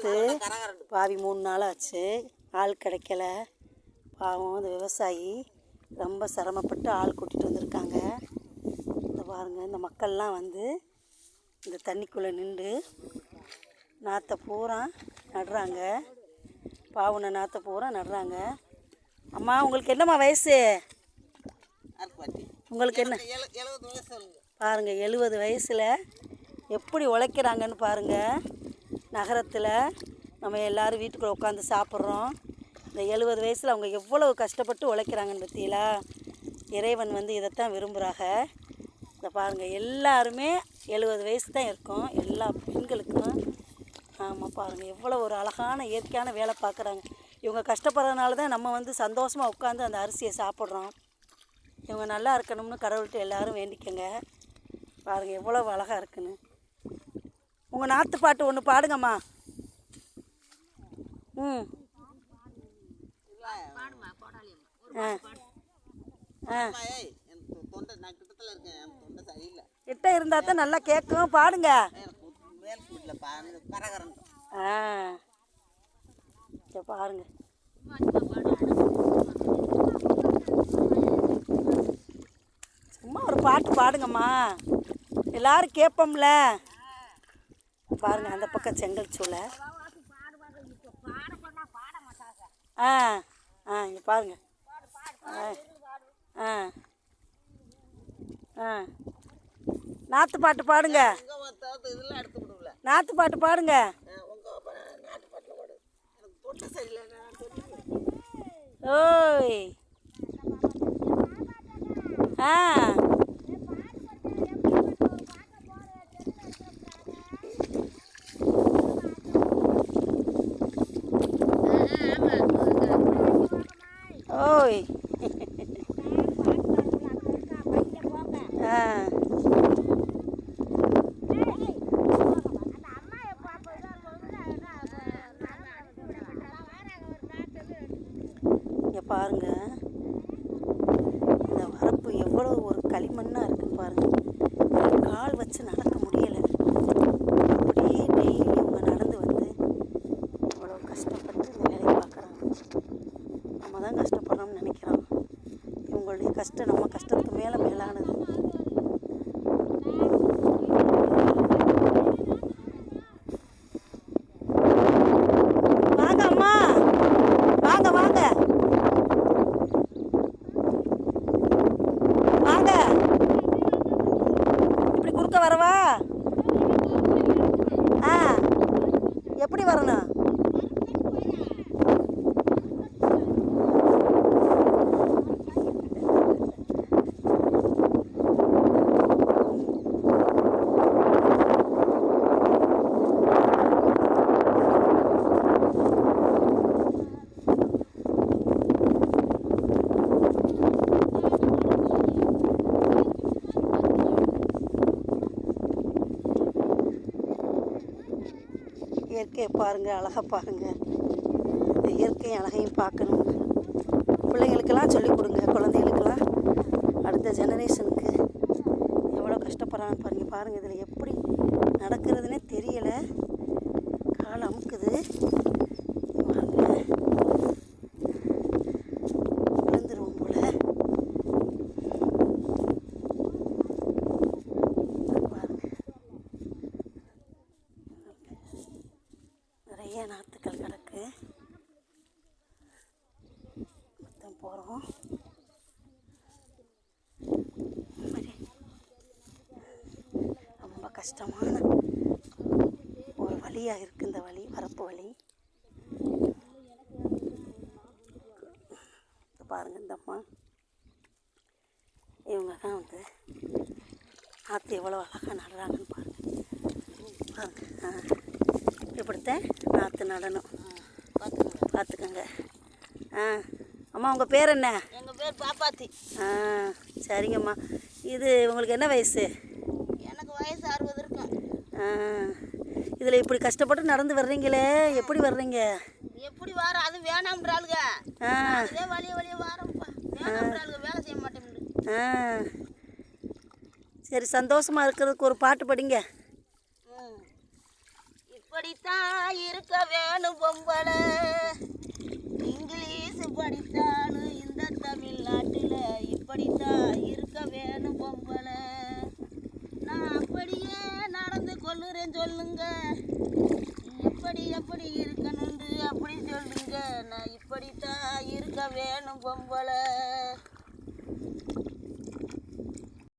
போட்டு பாவி 3 நாள் ஆச்சு, ஆள் கிடைக்கல. பாவம் இந்த விவசாயி ரொம்ப சிரமப்பட்டு ஆள் கூட்டிகிட்டு வந்திருக்காங்க. இந்த பாருங்கள், இந்த மக்கள்லாம் வந்து இந்த தண்ணிக்குள்ளே நின்று நாற்றை பூரா நடுறாங்க. பாவுன நாற்றை பூரா நடுறாங்க. அம்மா, உங்களுக்கு என்னம்மா வயசு? உங்களுக்கு என்ன? பாருங்கள், 70 வயசில் எப்படி உழைக்கிறாங்கன்னு பாருங்கள். நகரத்தில் நம்ம எல்லோரும் வீட்டுக்குள்ளே உட்காந்து சாப்பிட்றோம். இந்த 70 வயசில் அவங்க எவ்வளவு கஷ்டப்பட்டு உழைக்கிறாங்கன்னு பற்றிங்களா? இறைவன் வந்து இதைத்தான் விரும்புகிறாங்க. இதை பாருங்கள், எல்லாருமே 70 வயசு தான் இருக்கும், எல்லா பெண்களுக்கும். ஆமாம், பாருங்கள் எவ்வளோ ஒரு அழகான இயற்கையான வேலை பார்க்குறாங்க. இவங்க கஷ்டப்படுறதுனால தான் நம்ம வந்து சந்தோஷமாக உட்காந்து அந்த அரிசியை சாப்பிட்றோம். இவங்க நல்லா இருக்கணும்னு கடவுள்கிட்ட எல்லோரும் வேண்டிக்கங்க. பாருங்கள் எவ்வளோ அழகாக இருக்குன்னு. உங்கள் நாற்று பாட்டு ஒன்று பாடுங்கம்மா. கிட்ட இருந்தால் தான் நல்லா கேட்கும். பாடுங்க. பாருங்க, சும்மா ஒரு பாட்டு பாடுங்கம்மா, எல்லாரும் கேட்போம்ல. பாருங்க, அந்த பக்கம் செங்கல் சூளை. இங்கே பாருங்க. நாற்று பாட்டு பாடுங்க. நாற்று பாட்டு பாடுங்க. ஓய், ஓய். இங்கே பாருங்க, இந்த வரப்பு எவ்வளோ ஒரு களிமண்ணாக இருக்குன்னு பாருங்க. கால் வச்சு நடக்க முடியலை. அப்படியே டெய்லி இவங்க நடந்து வந்து இவ்வளோ கஷ்டப்பட்டு இந்த வேலையை பார்க்குறாங்க. நம்ம தான் கஷ்டப்படுறோம்னு நினைக்கிறோம். இவங்களுடைய கஷ்டம் நம்ம கஷ்டத்துக்கு மேலே மேலானது. வாங்க அம்மா, வாங்க வாங்க வாங்க. இப்படி குறுக்க வரவா? எப்படி வரணும்? இயற்கையை பாருங்கள், அழகாக பாருங்கள். இந்த இயற்கையும் அழகையும் பார்க்கணும். பிள்ளைங்களுக்கெல்லாம் சொல்லிக் கொடுங்க, குழந்தைகளுக்கெல்லாம், அடுத்த ஜெனரேஷனுக்கு எவ்வளோ கஷ்டப்படுறான்னு பாருங்கள். பாருங்கள், இதில் எப்படி நடக்கிறதுனே தெரியலை. கால் அமுக்குது. விழுந்துருவோம் போல். நிறைய நாற்றுக்கள் கிடக்கு. மொத்தம் போகிறோம். ரொம்ப கஷ்டமான ஒரு வழியாக இருக்குது இந்த வழி, வரப்பு வழி. பாருங்கள், இந்த அம்மா இவங்க தான் வந்து நாற்று எவ்வளோ அழகாக நடுறாங்கன்னு பாருங்கள். பாருங்கள், இப்படித்தான் நாற்று நடணும். பார்த்துக்கோங்க. அம்மா, உங்கள் பேர் என்ன? எங்கள் பேர் பாப்பாத்தி. சரிங்கம்மா. இது உங்களுக்கு என்ன வயசு? எனக்கு வயசு 60 இருக்கும். இதில் இப்படி கஷ்டப்பட்டு நடந்து வர்றீங்களே, எப்படி வர்றீங்க? எப்படி வர? அது வேணாம்ன்றாளுங்க. அதே வழிய வாரம்ப்பா. வேணாம்ன்றாளுங்க, வேலை செய்ய மாட்டேங்குது. சரி, சந்தோஷமாக இருக்கிறதுக்கு ஒரு பாட்டு படிங்க. இப்போ இப்படித்தான் இருக்க வேணும் பொம்பளை. இங்கிலீஷ் படித்தாலும் இந்த தமிழ்நாட்டில் இப்படித்தான் இருக்க வேணும் பொம்பளை. நான் அப்படியே நடந்து கொள்ளுறேன் சொல்லுங்க, எப்படி எப்படி இருக்கணுண்டு அப்படி சொல்லுங்க. நான் இப்படித்தான் இருக்க வேணும் பொம்பளை.